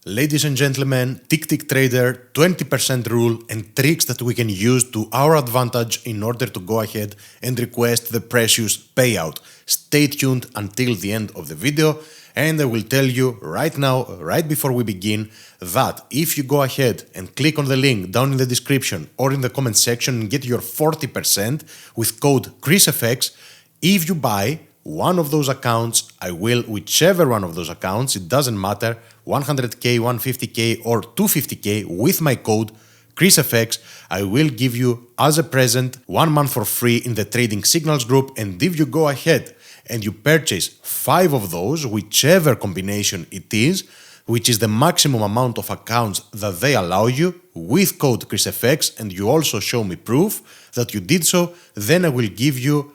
Ladies and gentlemen, Tick Trader 20% rule and tricks that we can use to our advantage in order to go ahead and request the precious payout. Stay tuned until the end of the video and I will tell you right now, right before we begin, that if you go ahead and click on the link down in the description or in the comment section and get your 40% with code ChrisFX, if you buy one of those accounts, I will, whichever one of those accounts, it doesn't matter, 100k, 150k or 250k with my code ChrisFX, I will give you as a present 1 month for free in the Trading Signals group. And if you go ahead and you purchase 5 of those, whichever combination it is, which is the maximum amount of accounts that they allow you, with code ChrisFX, and you also show me proof that you did so, then I will give you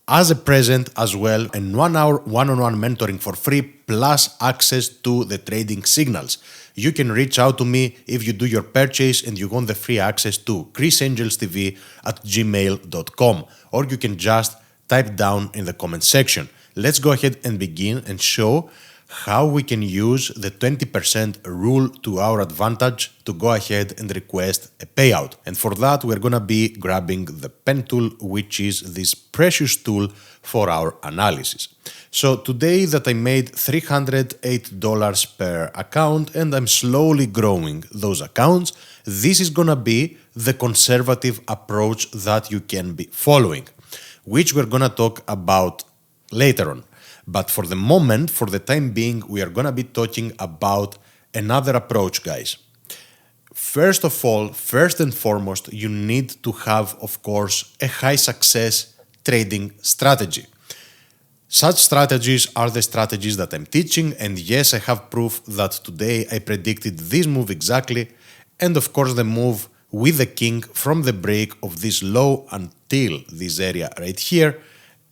as a present as well, and 1 hour one-on-one mentoring for free, plus access to the trading signals. You can reach out to me if you do your purchase and you want the free access to chrisangelstv@gmail.com, or you can just type down in the comment section. Let's go ahead and begin and show how we can use the 20% rule to our advantage to go ahead and request a payout. And for that, we're going to be grabbing the pen tool, which is this precious tool for our analysis. So today that I made $308 per account and I'm slowly growing those accounts, this is going to be the conservative approach that you can be following, which we're going to talk about later on. But for the moment, for the time being, we are going to be talking about another approach, guys. First of all, first and foremost, you need to have, of course, a high success trading strategy. Such strategies are the strategies that I'm teaching, and yes, I have proof that today I predicted this move exactly, and of course the move with the king from the break of this low until this area right here.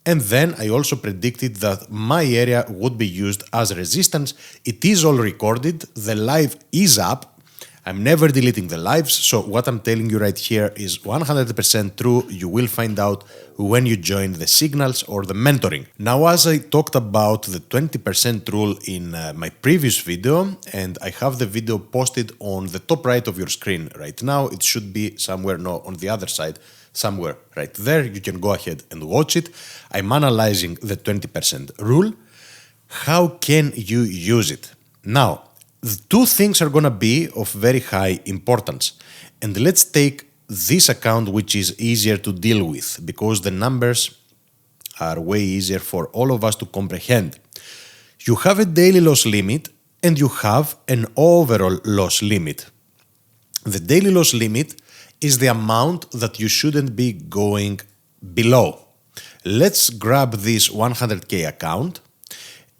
And then I also predicted that my area would be used as resistance. It is all recorded. The live is up. I'm never deleting the lives. So what I'm telling you right here is 100% true. You will find out when you join the signals or the mentoring. Now, as I talked about the 20% rule in my previous video, and I have the video posted on the top right of your screen right now. It should be somewhere, no, on the other side. Somewhere right there, you can go ahead and watch it. I'm analyzing the 20% rule. How can you use it? Now, the two things are going to be of very high importance. And let's take this account, which is easier to deal with because the numbers are way easier for all of us to comprehend. You have a daily loss limit and you have an overall loss limit. The daily loss limit is the amount that you shouldn't be going below. Let's grab this 100k account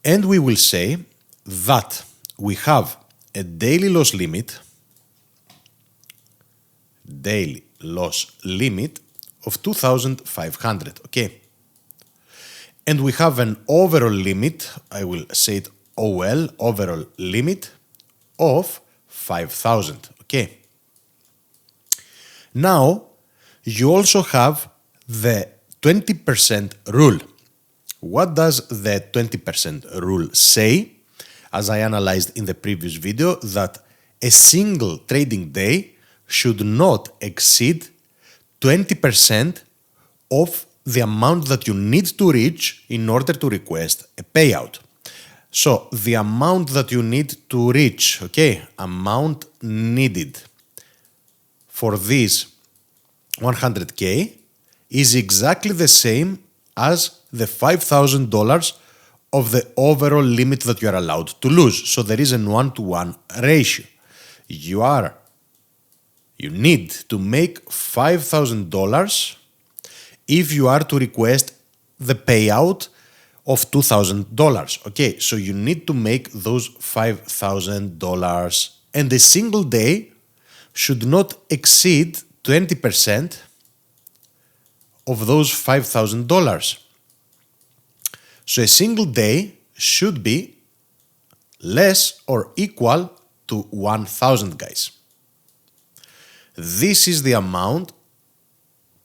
and we will say that we have a daily loss limit of 2,500, okay? And we have an overall limit, I will say it OL, overall limit of 5,000, okay? Now, you also have the 20% rule. What does the 20% rule say? As I analyzed in the previous video, that a single trading day should not exceed 20% of the amount that you need to reach in order to request a payout. So, the amount that you need to reach, okay, amount needed for this 100k is exactly the same as the $5,000 of the overall limit that you are allowed to lose. So there is a 1-to-1 ratio. You need to make $5,000 if you are to request the payout of $2,000. Okay, so you need to make those $5,000 and a single day should not exceed 20% of those $5,000. So a single day should be less or equal to 1,000, guys. This is the amount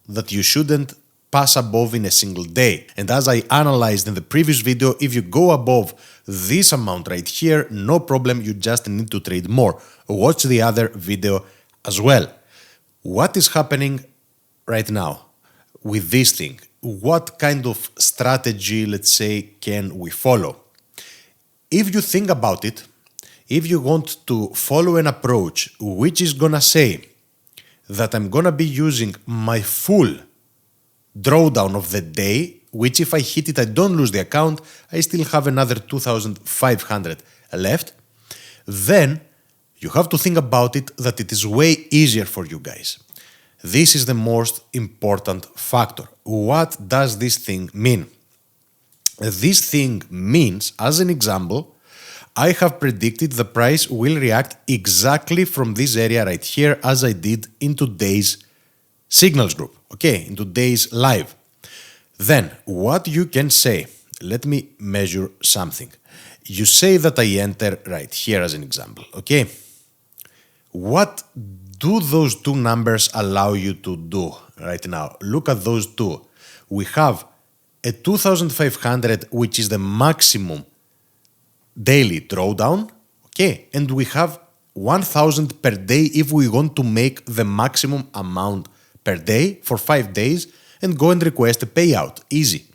that you shouldn't pass above in a single day. And as I analyzed in the previous video, if you go above this amount right here, no problem, you just need to trade more. Watch the other video as well. What is happening right now with this thing? What kind of strategy, let's say, can we follow? If you think about it, if you want to follow an approach which is gonna say that I'm gonna be using my full drawdown of the day, which if I hit it, I don't lose the account, I still have another 2,500 left, then you have to think about it that it is way easier for you guys. This is the most important factor. What does this thing mean? This thing means, as an example, I have predicted the price will react exactly from this area right here as I did in today's signals group, okay, in today's live. Then, what you can say, let me measure something. You say that I enter right here as an example, okay? What do those two numbers allow you to do right now? Look at those two. We have a 2,500, which is the maximum daily drawdown, okay? And we have 1,000 per day if we want to make the maximum amount per day for 5 days and go and request a payout. Easy.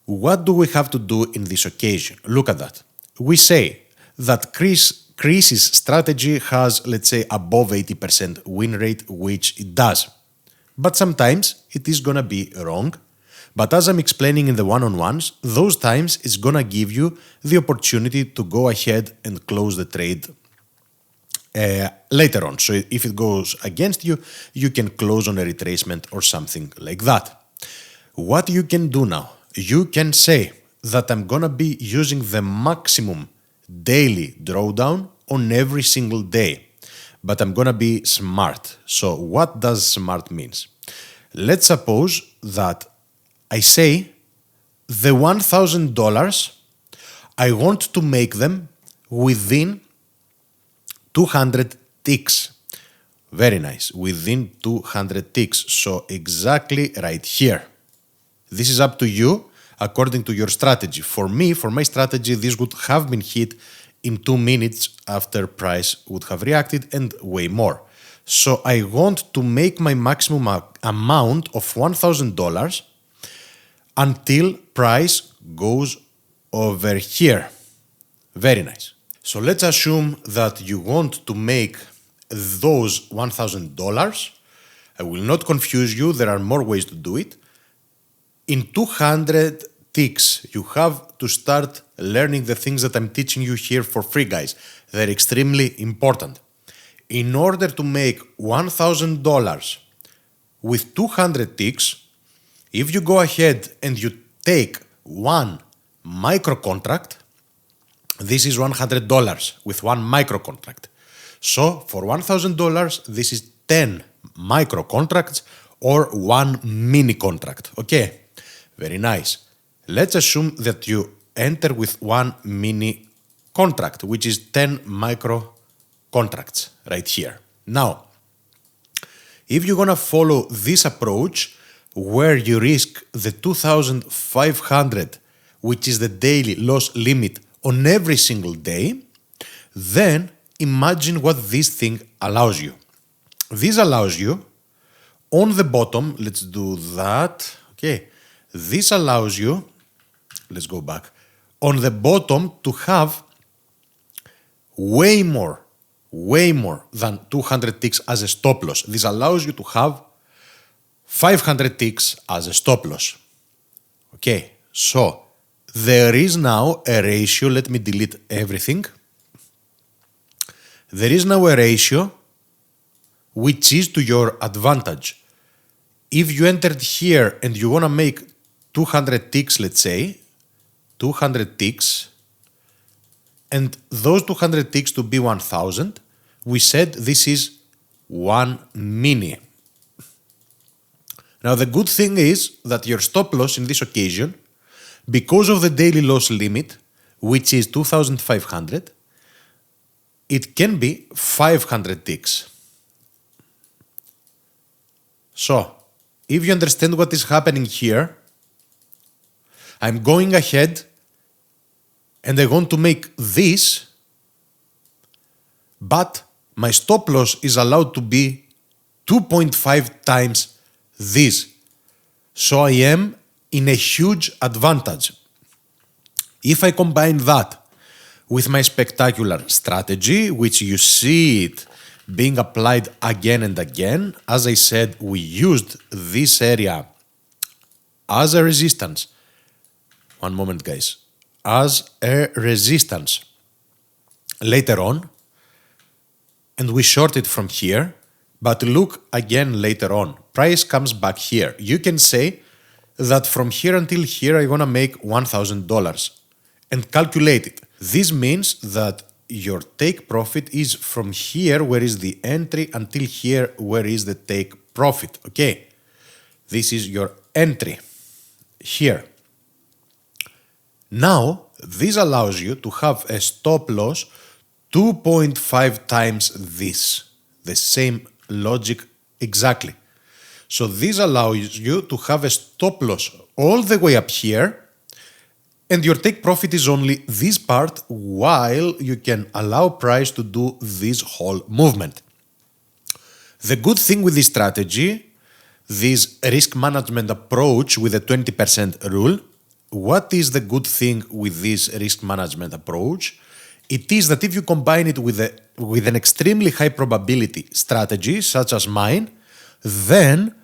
What do we have to do in this occasion? Look at that. We say that Chris's strategy has, let's say, above 80% win rate, which it does. But sometimes it is gonna be wrong. But as I'm explaining in the one-on-ones, those times it's gonna give you the opportunity to go ahead and close the trade later on. So if it goes against you, you can close on a retracement or something like that. What you can do now, you can say that I'm gonna be using the maximum daily drawdown on every single day, but I'm gonna be smart. So what does smart means? Let's suppose that I say the $1,000, I want to make them within 200 ticks. Very nice, within 200 ticks. So exactly right here. This is up to you according to your strategy. For me, for my strategy, this would have been hit in 2 minutes after price would have reacted and way more. So I want to make my maximum amount of $1,000 until price goes over here. Very nice. So let's assume that you want to make those $1,000. I will not confuse you, there are more ways to do it. In 200 ticks, you have to start learning the things that I'm teaching you here for free, guys. They're extremely important. In order to make $1,000 with 200 ticks, if you go ahead and you take one micro contract, this is $100 with one micro contract. So for $1,000, this is 10 micro contracts or one mini contract. Okay, very nice. Let's assume that you enter with one mini contract, which is 10 micro contracts right here. Now, if you're gonna follow this approach, where you risk the 2,500, which is the daily loss limit on every single day, then imagine what this thing allows you. This allows you on the bottom, let's do that, okay. This allows you, let's go back, on the bottom to have way more than 200 ticks as a stop loss. This allows you to have 500 ticks as a stop loss. Okay, so there is now a ratio, let me delete everything. There is now a ratio which is to your advantage. If you entered here and you want to make 200 ticks, let's say, 200 ticks, and those 200 ticks to be 1,000, we said this is one mini. Now the good thing is that your stop loss in this occasion, because of the daily loss limit, which is 2,500, it can be 500 ticks. So, if you understand what is happening here, I'm going ahead and I want to make this, but my stop loss is allowed to be 2.5 times this. So I am in a huge advantage. If I combine that with my spectacular strategy, which you see it being applied again and again, as I said, we used this area as a resistance. One moment, guys. As a resistance later on, and we short it from here, but look again later on. Price comes back here. You can say that from here until here I'm gonna make $1,000 and calculate it. This means that your take profit is from here, where is the entry, until here, where is the take profit. Okay, this is your entry here. Now, this allows you to have a stop loss 2.5 times this. The same logic exactly. So this allows you to have a stop loss all the way up here, and your take profit is only this part, while you can allow price to do this whole movement. The good thing with this strategy, this risk management approach with the 20% rule, what is the good thing with this risk management approach? It is that if you combine it with an extremely high probability strategy, such as mine, then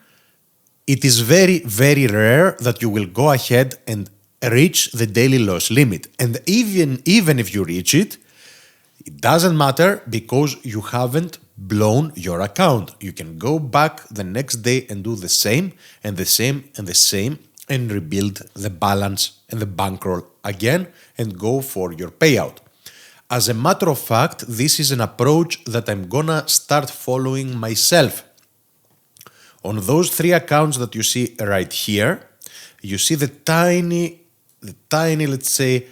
it is very, very rare that you will go ahead and reach the daily loss limit. And even if you reach it, it doesn't matter, because you haven't blown your account. You can go back the next day and do the same and the same and the same, and rebuild the balance and the bankroll again and go for your payout. As a matter of fact, this is an approach that I'm gonna start following myself. On those 3 accounts that you see right here, you see the tiny, let's say,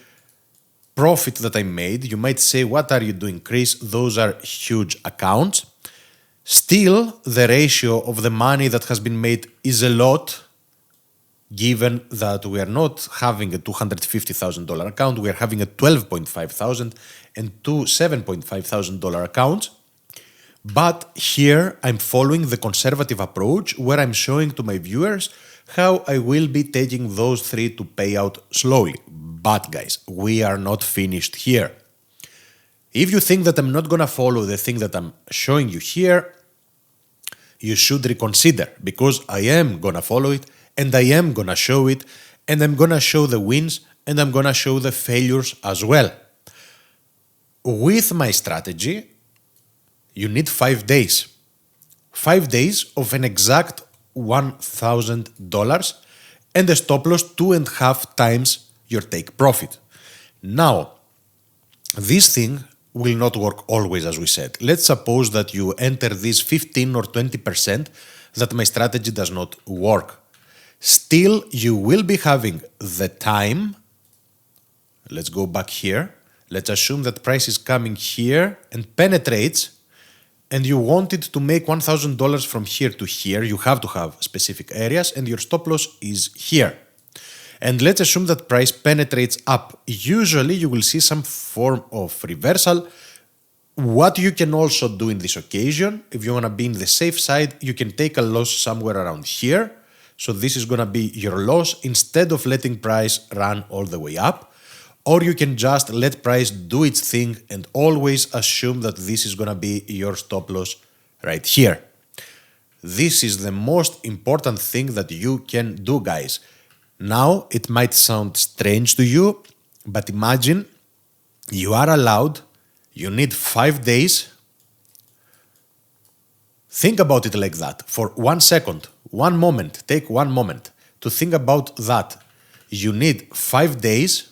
profit that I made. You might say, what are you doing, Chris? Those are huge accounts. Still, the ratio of the money that has been made is a lot, given that we are not having a $250,000 account, we are having a $12,500 and two $7,500 accounts. But here I'm following the conservative approach, where I'm showing to my viewers how I will be taking those 3 to pay out slowly. But guys, we are not finished here. If you think that I'm not gonna follow the thing that I'm showing you here, you should reconsider, because I am gonna follow it, and I am gonna show it, and I'm gonna show the wins, and I'm gonna show the failures as well. With my strategy, you need 5 days. 5 days of an exact $1,000 and a stop loss 2.5 times your take profit. Now, this thing will not work always, as we said. Let's suppose that you enter this 15 or 20%, that my strategy does not work. Still, you will be having the time. Let's go back here. Let's assume that price is coming here and penetrates, and you wanted to make $1,000 from here to here. You have to have specific areas, and your stop loss is here. And let's assume that price penetrates up. Usually you will see some form of reversal. What you can also do in this occasion, if you want to be in the safe side, you can take a loss somewhere around here. So this is going to be your loss, instead of letting price run all the way up. Or you can just let price do its thing and always assume that this is going to be your stop loss right here. This is the most important thing that you can do, guys. Now, it might sound strange to you, but imagine you are allowed, you need 5 days. Think about it like that for 1 second, 1 moment, take 1 moment to think about that. You need 5 days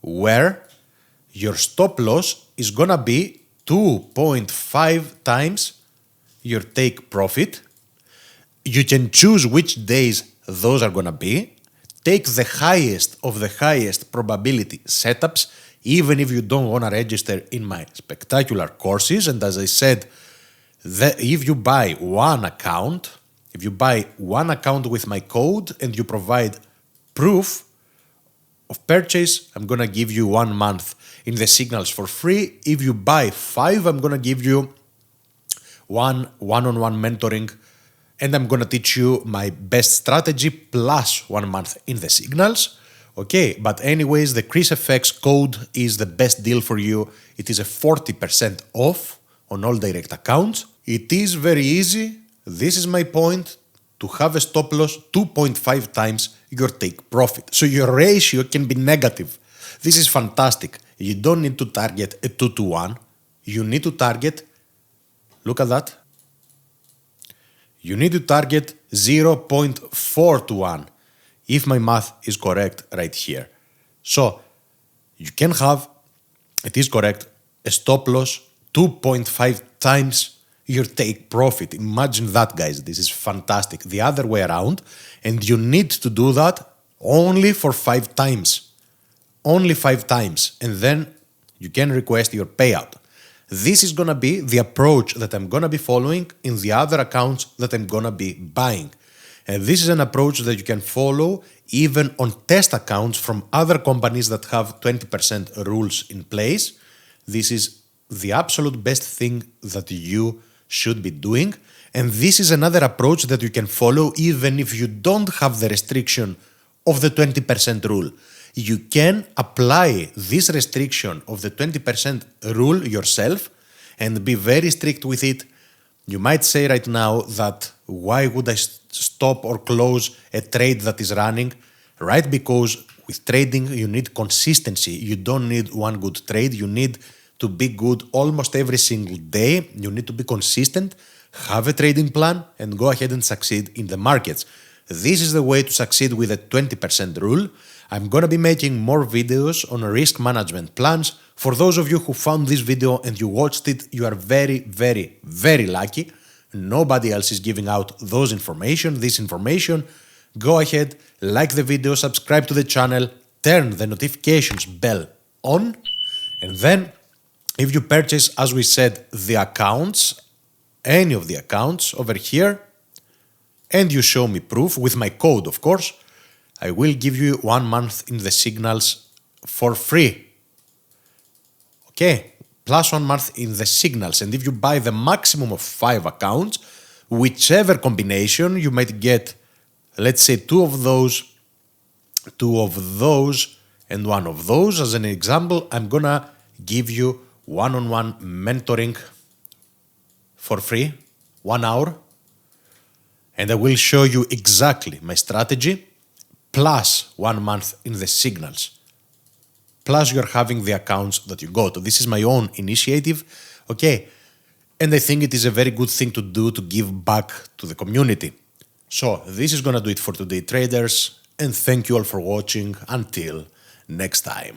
where your stop loss is gonna be 2.5 times your take profit. You can choose which days those are gonna be. Take the highest of the highest probability setups, even if you don't wanna register in my spectacular courses. And as I said, if you buy 1 account, If you buy one account with my code and you provide proof of purchase, I'm gonna give you 1 month in the Signals for free. If you buy 5, I'm gonna give you one-on-one mentoring, and I'm gonna teach you my best strategy plus 1 month in the Signals. Okay, but anyways, the ChrisFX code is the best deal for you. It is a 40% off on all direct accounts. It is very easy. This is my point, to have a stop loss 2.5 times your take profit. So your ratio can be negative. This is fantastic. You don't need to target a 2 to 1. You need to target, look at that. You need to target 0.4 to 1, if my math is correct right here. So you can have, it is correct, a stop loss 2.5 times your take profit. Imagine that, guys. This is fantastic. The other way around, and you need to do that only for 5 times. Only 5 times. And then you can request your payout. This is gonna be the approach that I'm gonna be following in the other accounts that I'm gonna be buying. And this is an approach that you can follow even on test accounts from other companies that have 20% rules in place. This is the absolute best thing that you should be doing. And this is another approach that you can follow even if you don't have the restriction of the 20% rule. You can apply this restriction of the 20% rule yourself and be very strict with it. You might say right now that why would I stop or close a trade that is running? Right, because with trading you need consistency. You don't need one good trade. You need to be good almost every single day. You need to be consistent, have a trading plan, and go ahead and succeed in the markets. This is the way to succeed with the 20% rule. I'm gonna be making more videos on risk management plans. For those of you who found this video and you watched it, you are very, very, very lucky. Nobody else is giving out this information. Go ahead, like the video, subscribe to the channel, turn the notifications bell on, and then if you purchase, as we said, the accounts, any of the accounts over here, and you show me proof with my code, of course, I will give you 1 month in the Signals for free. Okay, plus 1 month in the Signals. And if you buy the maximum of 5 accounts, whichever combination, you might get, let's say, 2 of those, and 1 of those. As an example, I'm gonna give you one-on-one mentoring for free, 1 hour. And I will show you exactly my strategy, plus 1 month in the Signals. Plus you're having the accounts that you got. This is my own initiative, okay? And I think it is a very good thing to do to give back to the community. So this is gonna do it for today, traders, and thank you all for watching. Until next time.